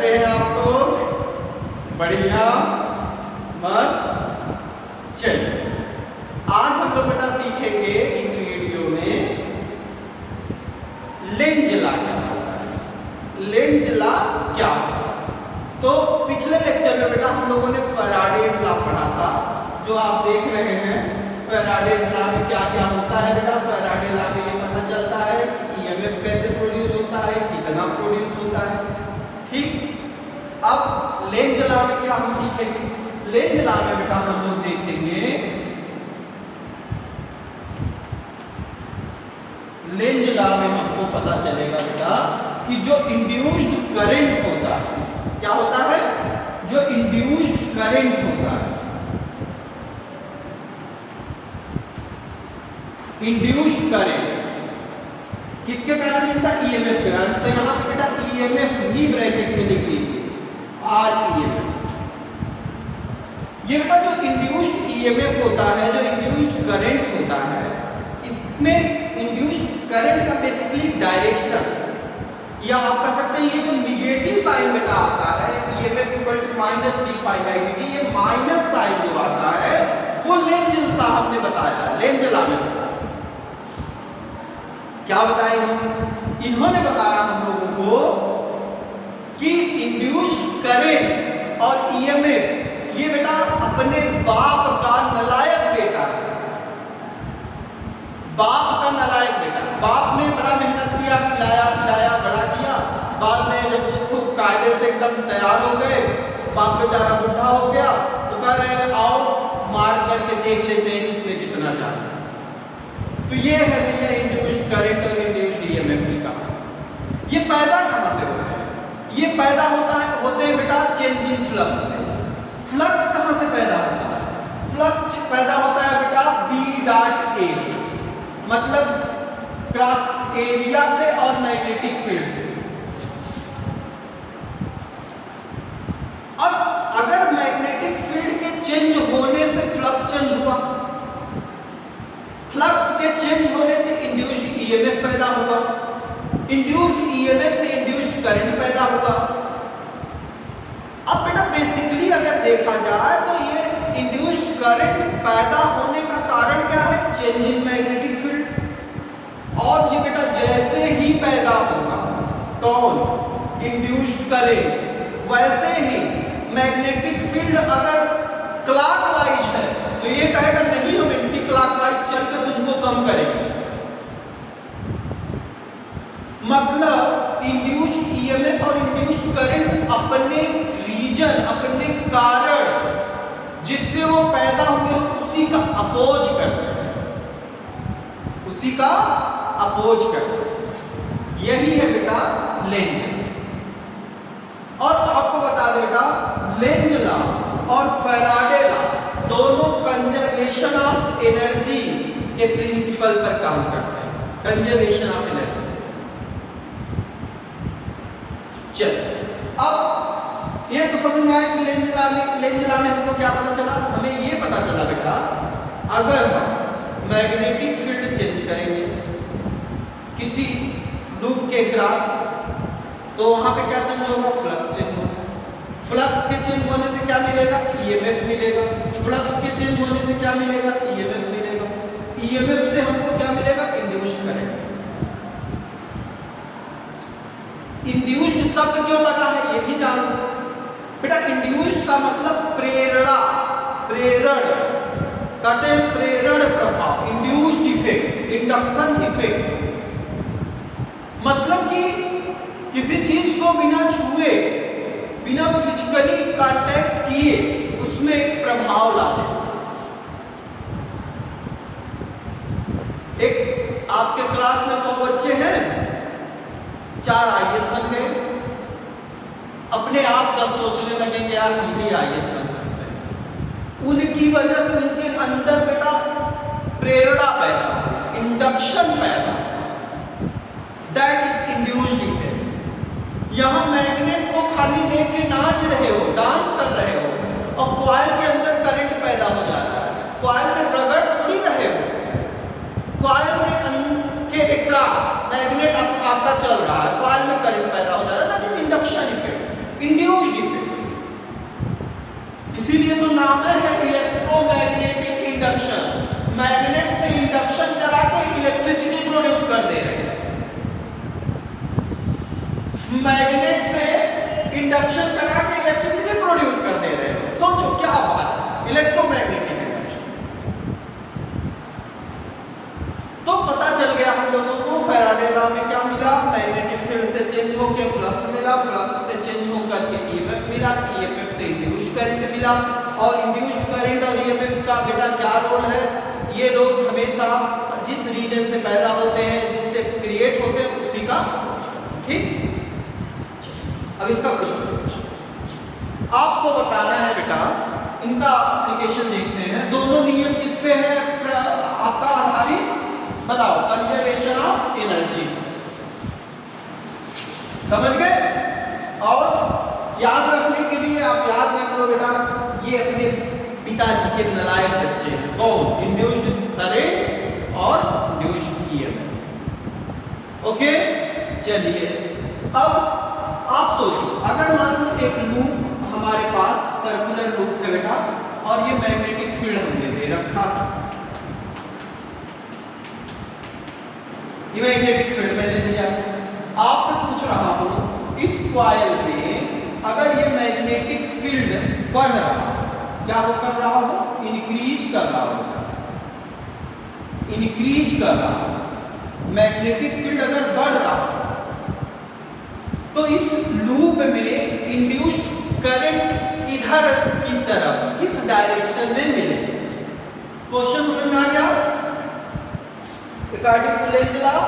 कैसे हैं आप लोग? बढ़िया, मस्त। चलिए आज हम लोग बेटा सीखेंगे इस वीडियो में लेंज लॉ क्या होता है। लेंज लॉ क्या होता है? तो पिछले लेक्चर में बेटा हम लोगों ने फैराडेज लॉ पढ़ा था, जो आप देख रहे हैं। फैराडेज लॉ में क्या क्या होता है बेटा? फैराडे लॉ में ये पता चलता है कि ईएमएफ कैसे प्रोड्यूस होता है, कितना प्रोड्यूस होता है। ठीक, अब लेंज लॉ में क्या हम सीखेंगे? लेंज लॉ में बेटा हम लोग देखेंगे, लेंज लॉ में हमको पता चलेगा बेटा कि जो इंड्यूस्ड करंट होता है, क्या होता है? जो इंड्यूस्ड करंट होता है, इंड्यूस्ड करंट किसके कारण मिलता है? ईएमएफ के कारण। तो यहां पे बेटा ईएमएफ भी ब्रैकेट में लिख लीजिए, आर ईएमएफ। ये बेटा जो इंड्यूस्ड ईएमएफ होता है, जो इंड्यूस्ड करंट होता है, इसमें इंड्यूस्ड करंट का बेसिकली डायरेक्शन, या आप कह सकते हैं ये जो निगेटिव साइन बेटा आता है EMF equal to minus d phi by d, ये माइनस साइन जो आता है वो लेंज साहब ने बताया। लेंज लॉ में क्या बताया इन्होंने? इन्होंने बताया हम लोगों को कि इंड्यूस्ड करंट और ईएमएफ ये बेटा अपने बाप का नालायक बेटा है। बाप का नालायक बेटा, बाप ने बड़ा मेहनत किया, खिलाया पिलाया बड़ा किया, बाद में जब वो खूब कायदे से एकदम तैयार हो गए, बाप बेचारा बुढ़ा हो गया, तो कह रहे हैं आओ मार करके देख लेते हैं किसमें कितना जाना। तो ये है भैया इंड्यूस्ड करंट और इंड्यूस्ड ईएमएफ की कहानी। ये पैदा कहां से होता है? ये पैदा होते हैं बेटा चेंज इन फ्लक्स से। फ्लक्स कहां से पैदा होता है? फ्लक्स पैदा होता है बेटा बी डॉट ए से, मतलब क्रॉस एरिया से और मैग्नेटिक फील्ड से। अब अगर मैग्नेटिक फील्ड के चेंज होने से फ्लक्स चेंज हुआ, फ्लक्स के चेंज होने से इंड्यूस्ड ईएमएफ पैदा हुआ, इंड्यूस्ड ईएमएफ से इंड्यूस्ड करंट पैदा हुआ। अब बेटा बेसिकली अगर देखा जाए तो ये इंड्यूस्ड करंट पैदा होने का कारण क्या है? Change in magnetic field. और ये बेटा जैसे ही पैदा होगा कौन? इंड्यूस्ड करंट, वैसे ही मैग्नेटिक फील्ड अगर क्लॉकवाइज है तो ये कहेगा नहीं हम एंटी क्लॉकवाइज चल के तुमको कम करेंगे। मतलब इंड्यूस्ड ईएमएफ और इंड्यूस्ड करंट अपने रीजन, अपने कारण जिससे वो पैदा हुए उसी का अपोज करते हैं, उसी का अपोज करते हैं। यही है बेटा लेंज। और आपको बता देगा लेंज लॉ और फैराडे लॉ दोनों कंजर्वेशन ऑफ एनर्जी के प्रिंसिपल पर काम करते हैं। Conservation of energy. चलो अब ये तो समझ में आया कि लेंज लॉ में हमको क्या पता चला? हमें ये पता चला बेटा अगर हम मैग्नेटिक फील्ड चेंज करेंगे किसी लूप के क्रॉस, तो वहां पे क्या चेंज होगा? फ्लक्स चेंज होगा। फ्लक्स के चेंज होने से क्या मिलेगा? ईएमएफ मिलेगा। फ्लक्स के चेंज होने से क्या मिलेगा? ईएमएफ मिलेगा। ईएमएफ से हमको क्या मिलेगा? Induced current. इंड्यूस्ड शब्द क्यों लगा है ये भी जान लो बेटा। इंड्यूस्ड का मतलब प्रेरणा, प्रेरण कहते हैं, प्रेरण प्रभाव, इंड्यूस्ड इफेक्ट, इंडक्शन इफेक्ट। मतलब कि किसी चीज को बिना छुए, बिना फिजिकली कांटेक्ट किए उसमें एक प्रभाव ला दे। एक आपके क्लास में 100 बच्चे हैं, 4 आईएएस बन गए, अपने आप 10 सोचने लगे कि यार हम भी आईएएस बन सकते हैं। उनकी वजह से उनके अंदर बेटा प्रेरणा पैदा, इंडक्शन पैदा, दैट इज इंड्यूस्ड इफेक्ट। यहां मैग्नेट को खाली लेके नाच रहे हो, डांस कर रहे हो, और कॉइल के अंदर करंट पैदा हो जा रहा है। कॉइल में रगड़ थोड़ी रहे हो, कॉइल के एक्रॉस मैग्नेट आपका चल रहा है, कॉइल में करंट पैदा हो जा रहा है। That is induction effect. Induced effect. इसीलिए तो नाम है इलेक्ट्रोमैग्नेटिक इंडक्शन। मैग्नेट से इंडक्शन करा के इलेक्ट्रिसिटी प्रोड्यूस कर दे रहे हैं। मैग्नेट से इंडक्शन करा के इलेक्ट्रिसिटी प्रोड्यूस कर दे रहे हैं। सोचो क्या बात है, इलेक्ट्रोमैग्नेटिक इंडक्शन। तो पता चल गया हम लोगों को फैराडे लॉ में क्या मिला, मैग्नेटिक फील्ड से चेंज होकर फ्लक्स मिला, फ्लक्स से चेंज होकर के ईएमएफ मिला, ईएमएफ से इंड्यूस्ड करंट मिला। और इंड्यूस्ड करंट और ईएमएफ का बेटा क्या रोल है, ये लोग हमेशा जिस रीजन से पैदा होते हैं, जिससे क्रिएट होते हैं, उसी का। ठीक, अब इसका क्वेश्चन आपको बताना है बेटा, इनका एप्लीकेशन देखते हैं। दोनों नियम किस पे है आपका आधारित, बताओ, कंजर्वेशन ऑफ एनर्जी। समझ गए? और याद रखने के लिए आप याद रख लो बेटा, ये अपने पिताजी के नालायक बच्चे हैं। कौन? इंड्यूस्ड करंट और इंड्यूस्ड ईएमएफ। ओके, चलिए अब आप सोचो, अगर मान लो एक लूप हमारे पास सर्कुलर लूप है बेटा, और ये मैग्नेटिक फील्ड हमने दे रखा है। ये मैग्नेटिक फील्ड मैंने दिया, आपसे पूछ रहा हूं इस कॉइल में अगर ये मैग्नेटिक फील्ड बढ़ रहा है, क्या वो कर रहा हो? इंक्रीज कर रहा हो, इंक्रीज कर रहा हो। मैग्नेटिक फील्ड अगर बढ़ रहा हो तो इस लूप में इंड्यूस्ड करंट किधर की तरफ, किस डायरेक्शन में मिलेगा? क्वेश्चन समझ में आ गया? According to Lenz law,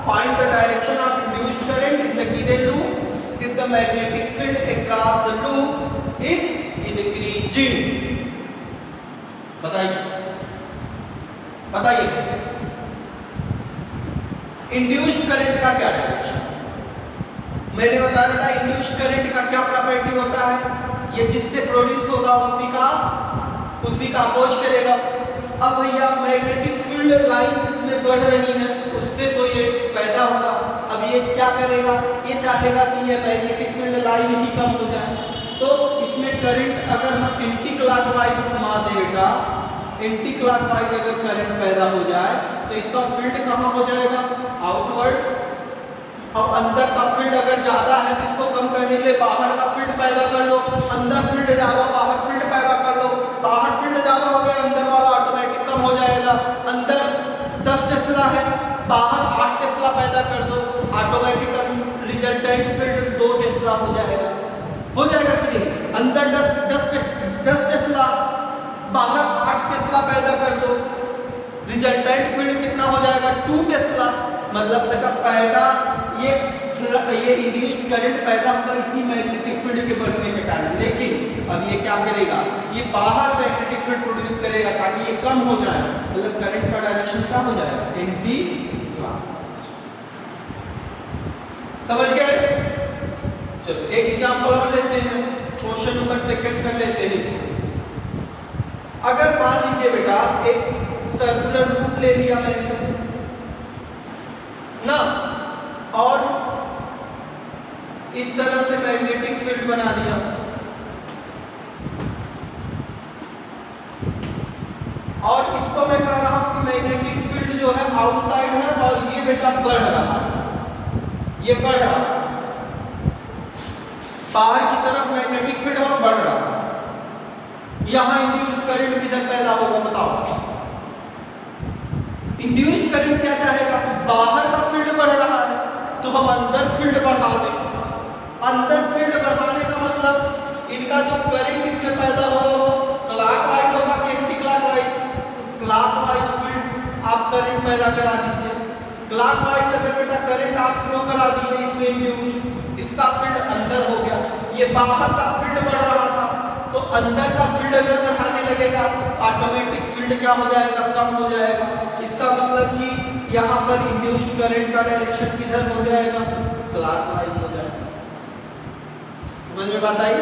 find the direction of induced current in the given loop if the magnetic field across the loop is increasing. बताइए, बताइए, इंड्यूस्ड करंट का क्या डायरेक्शन? मैंने बताया था इंड्यूस्ड करंट का क्या प्रॉपर्टी होता है, ये जिससे प्रोड्यूस होगा उसी का अपोज करेगा। अब भैया मैग्नेटिक फील्ड लाइंस इसमें बढ़ रही हैं, उससे तो ये पैदा होगा। अब ये क्या करेगा, ये चाहेगा कि ये मैग्नेटिक फील्ड लाइन ही कम हो जाए, तो इसमें करंट अगर हम एंटी क्लॉकवाइज घुमा दे बेटा, एंटी क्लॉकवाइज अगर करंट पैदा हो जाए तो इसका फील्ड कहाँ हो जाएगा? आउटवर्ड। अब अंदर का फील्ड अगर ज्यादा है तो इसको कम करने के लिए बाहर का फील्ड पैदा कर लो। अंदर फील्ड ज्यादा, बाहर फील्ड पैदा कर लो। बाहर फील्ड ज्यादा हो गया, अंदर वाला ऑटोमेटिक कम हो जाएगा। अंदर 10 टेस्ला है, बाहर 8 टेस्ला पैदा कर दो, ऑटोमेटिक रिजल्टेंट फील्ड 2 टेस्ला हो जाएगा। हो जाएगा कि नहीं? अंदर 10 टेस्ला, बाहर 8 टेस्ला पैदा कर दो, रिजल्टेंट फील्ड कितना हो जाएगा? 2 टेस्ला। मतलब बेटा पैदा ये इंड्यूस्ड करंट पैदा होगा इसी मैग्नेटिक फील्ड के बढ़ने के कारण। लेकिन अब ये क्या करेगा, ये बाहर मैग्नेटिक फील्ड प्रोड्यूस करेगा ताकि ये कम हो जाए, मतलब करंट का डायरेक्शन क्या हो जाएगा? Anti clockwise. समझ गए? चलो एक एग्जांपल और लेते हैं, क्वेश्चन नंबर 2 कर लेते हैं इसको। अगर मान लीजिए बेटा एक सर्कुलर लूप ले लिया मैंने ना, और इस तरह से मैग्नेटिक फील्ड बना दिया, और इसको मैं कह रहा हूं कि मैग्नेटिक फील्ड जो है आउटसाइड है और ये बेटा बढ़ रहा है, ये बढ़ रहा है, बाहर की तरफ मैग्नेटिक फील्ड और बढ़ रहा है। यहां इंड्यूस्ड करंट किधर पैदा होगा बताओ? इंड्यूस्ड करंट क्या चाहेगा? बाहर का फील्ड बढ़ रहा है तो हम अंदर फील्ड बढ़ा दें। अंदर फील्ड बढ़ाने का मतलब इनका जो करंट इसमें पैदा होगा वो क्लॉकवाइज होगा कि एंटी क्लॉकवाइज? क्लॉकवाइज फील्ड आप करंट पैदा करा दीजिए। क्लॉकवाइज अगर बेटा करंट आप फ्लो करा दिए इसमें इंड्यूस्ड, इसका फील्ड अंदर हो गया, ये बाहर का फील्ड बढ़ रहा था, तो अंदर का फील्ड अगर बढ़ाने लगेगा ऑटोमेटिक फील्ड क्या हो जाएगा? कम हो जाएगा। इसका मतलब कि यहाँ पर इंड्यूस्ड करंट का डायरेक्शन किधर हो जाएगा? क्लॉकवाइज हो जाएगा। समझ में बात आई?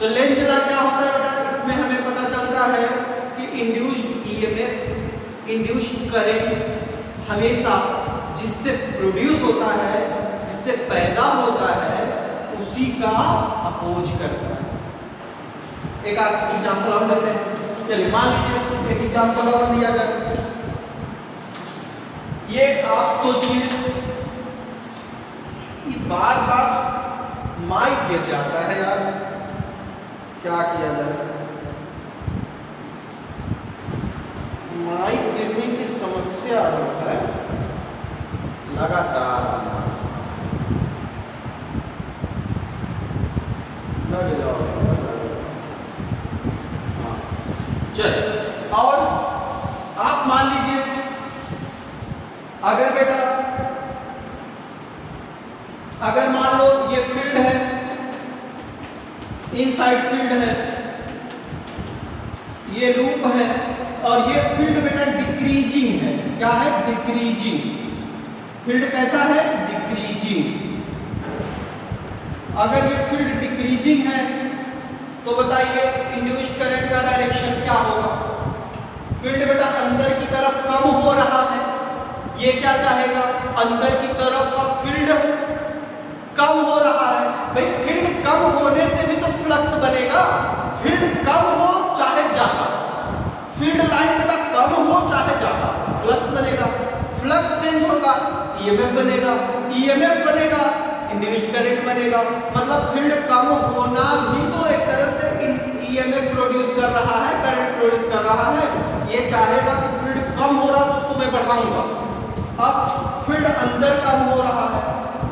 तो लेंज लॉ क्या होता है बेटा? इसमें हमें पता चलता है कि इंड्यूस्ड ईएमएफ, इंड्यूस्ड करंट हमेशा जिससे प्रोड्यूस होता है, जिससे पैदा होता है, उसी उसी का अपोज करता है। एक एग्जाम्पल और लेते हैं। चलिए मान लीजिए एक एग्जाम्पल और लिया जाए। ये आप सोचिए बार बार माइक गिर जाता है यार, क्या किया जाए। माइक गिरने की समस्या जो है लगातार लग जाओ। चलिए और आप मान लीजिए अगर बेटा अगर मान लो ये फील्ड है, इनसाइड फील्ड है, ये लूप है और ये फील्ड बेटा डिक्रीजिंग है। क्या है? डिक्रीजिंग। फील्ड कैसा है? डिक्रीजिंग। अगर ये फील्ड डिक्रीजिंग है तो बताइए इंड्यूस्ड करंट का डायरेक्शन क्या होगा? फील्ड बेटा अंदर की तरफ कम हो रहा है, ये क्या चाहेगा? अंदर की तरफ का फील्ड कम हो रहा है। भाई फील्ड कम होने से भी तो फ्लक्स बनेगा। फील्ड कम हो चाहे ज्यादा, फील्ड लाइन बेटा कम हो चाहे ज्यादा, फ्लक्स बनेगा। फ्लक्स चेंज होगा, ईएमएफ बनेगा, ईएमएफ बनेगा, इंड्यूस्ड करंट बनेगा। मतलब फील्ड कम होना भी तो एक तरह से ईएमएफ प्रोड्यूस कर रहा है, करंट प्रोड्यूस कर रहा है। ये चाहेगा कि फील्ड कम हो रहा है तो उसको मैं बढ़ाऊंगा। अब फील्ड अंदर कम हो रहा है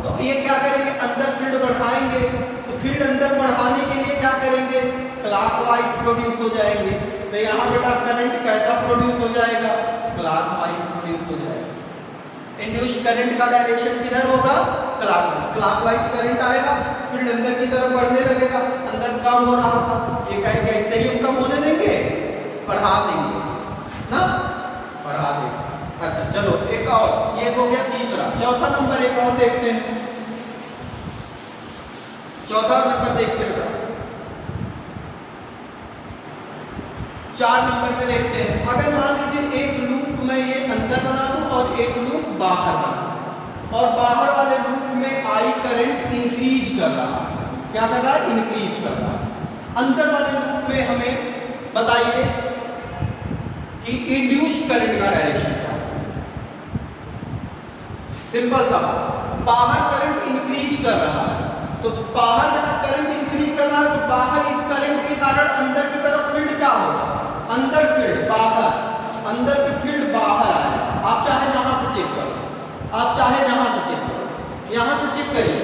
तो ये क्या करेंगे? अंदर फील्ड बढ़ाएंगे। तो फील्ड अंदर बढ़ाने के लिए क्या करेंगे? क्लॉकवाइज प्रोड्यूस हो जाएंगे। तो यहाँ बेटा करंट कैसा प्रोड्यूस हो जाएगा? क्लॉकवाइज प्रोड्यूस हो जाएगा। इंड्यूस्ड करंट का डायरेक्शन किधर होगा? क्लॉकवाइज। क्लॉकवाइज करंट आएगा, फील्ड अंदर की तरफ बढ़ने लगेगा। अंदर कम हो रहा था, ये कहेंगे ऐसे ही हम कम होने देंगे, बढ़ा देंगे ना, बढ़ा देंगे। अच्छा चलो एक और, ये हो गया तीसरा। चौथा नंबर एक और देखते हैं। चौथा नंबर देखते हैं, 4 नंबर पे देखते हैं। अगर मान लीजिए एक लूप में ये अंदर बना दूं और एक लूप बाहर बना, और बाहर वाले लूप में आई करंट इंक्रीज कर रहा है। क्या कर रहा है? इंक्रीज कर रहा है। अंदर वाले लूप में हमें बताइए कि इंड्यूस्ड करंट का डायरेक्शन क्या है? सिंपल सा, बाहर करंट इंक्रीज कर रहा है तो बाहर बेटा करंट इंक्रीज कर रहा है तो बाहर इस करंट के कारण अंदर की तरफ फील्ड क्या होगा? अंदर फील्ड बाहर, अंदर की फील्ड बाहर आए। आप चाहे जहां से चेक करो, आप चाहे जहां से चेक करो, यहां से चेक करिए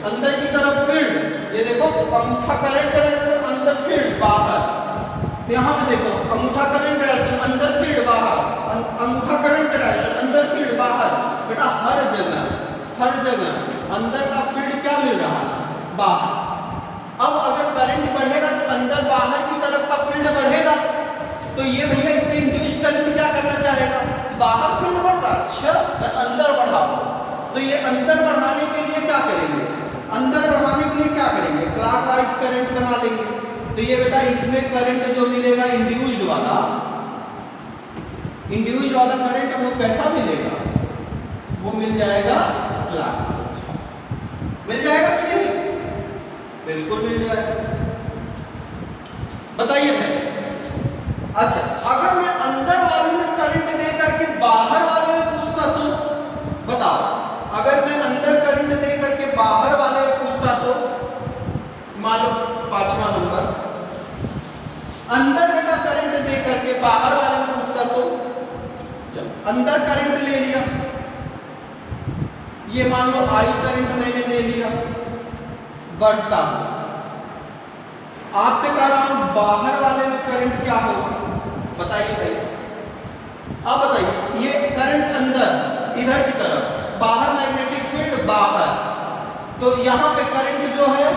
अंदर की तरफ फील्ड। ये देखो अंगूठा करंट डायरेक्शन अंदर फील्ड बाहर। यहां पे देखो अंगूठा करंट डायरेक्शन अंदर फील्ड बाहर, अंगूठा करंट डायरेक्शन अंदर फील्ड बाहर। बेटा हर जगह अंदर का फील्ड क्या मिल रहा है? बाहर। अब अगर करंट बढ़ेगा तो अंदर बाहर की तरफ का फील्ड बढ़ेगा। तो ये भैया इसमें इंड्यूस्ड करंट क्या करना चाहेगा? बाहर फील्ड बढ़ रहा, अच्छा मैं अंदर बढ़ाऊं। तो ये अंदर बढ़ाने के लिए क्या करेंगे? अंदर बढ़ाने के लिए क्या करेंगे? क्लॉकवाइज करंट बना लेंगे। तो ये बेटा इसमें करंट जो मिलेगा इंड्यूस्ड वाला करंट वो कैसा मिलेगा? वो मिल जाएगा क्लॉकवाइज। मिल जाएगा कि नहीं? बिल्कुल मिल जाएगा। बताइए भाई। अच्छा अगर मैं अंदर वाले में करंट दे करके बाहर वाले में पूछता तो बताओ, अगर मैं अंदर करंट दे करके बाहर वाले में पूछता तो मान लो 5वां नंबर, अंदर बेटा करंट दे करके बाहर वाले में पूछता तो अंदर करंट ले लिया, ये मान लो आई करंट मैंने ले लिया, बढ़ता हूं। आपसे कह रहा हूं बाहर वाले में करंट क्या होगा? बताइए भाई। अब बताइए ये करंट अंदर इधर की तरफ, बाहर मैग्नेटिक फील्ड बाहर, तो यहां पे करंट जो है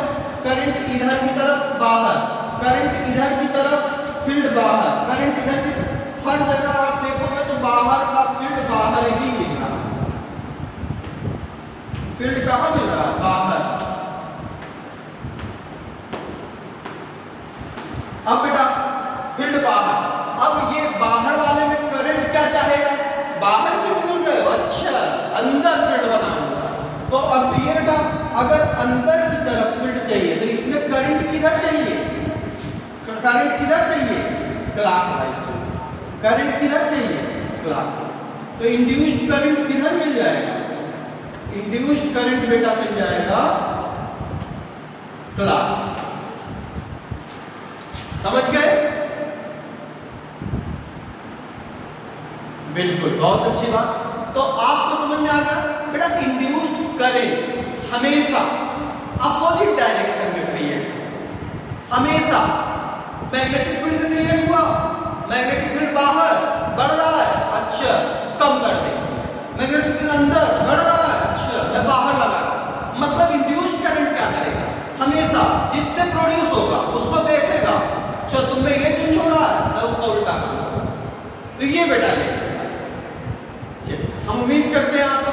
करंट इधर की तरफ बाहर, करंट इधर की तरफ फील्ड बाहर, करंट इधर की हर जगह आप देखोगे तो बाहर का फील्ड बाहर ही मिल रहा है। फील्ड कहां मिल रहा है? बाहर। अब बेटा फील्ड बाहर, अब ये बाहर वाले में करंट क्या चाहेगा? बाहर फील्ड मिल रहा है, अच्छा अंदर फील्ड बनाना। तो अब ये बेटा अगर अंदर की तरफ फील्ड चाहिए करंट किधर चाहिए? करंट किधर चाहिए? क्लॉकवाइज चाहिए। करंट किधर चाहिए? क्लॉकवाइज। तो इंड्यूस्ड करंट किधर मिल जाएगा? इंड्यूस्ड करंट बेटा मिल जाएगा क्लॉक। समझ गए? बिल्कुल, बहुत अच्छी बात। तो आपको समझ में आ गया बेटा, इंड्यूस्ड करंट हमेशा अपोजिट डायरेक्शन में क्रिएट हो। हमेशा मैग्नेटिक फील्ड से क्रिएट हुआ, मैग्नेटिक फील्ड बाहर बढ़ रहा है, अच्छा कम कर दे। मैग्नेटिक फील्ड अंदर बढ़ रहा है, अच्छा मैं बाहर लगा। मतलब इंड्यूस्ड करंट क्या करेगा? हमेशा जिससे प्रोड्यूस होगा उसको देखेगा, अच्छा तुम में ये चेंज हो रहा है, मैं उसका उल्टा करूंगा। तो ये बेटा लेते हैं। हम उम्मीद करते हैं आपको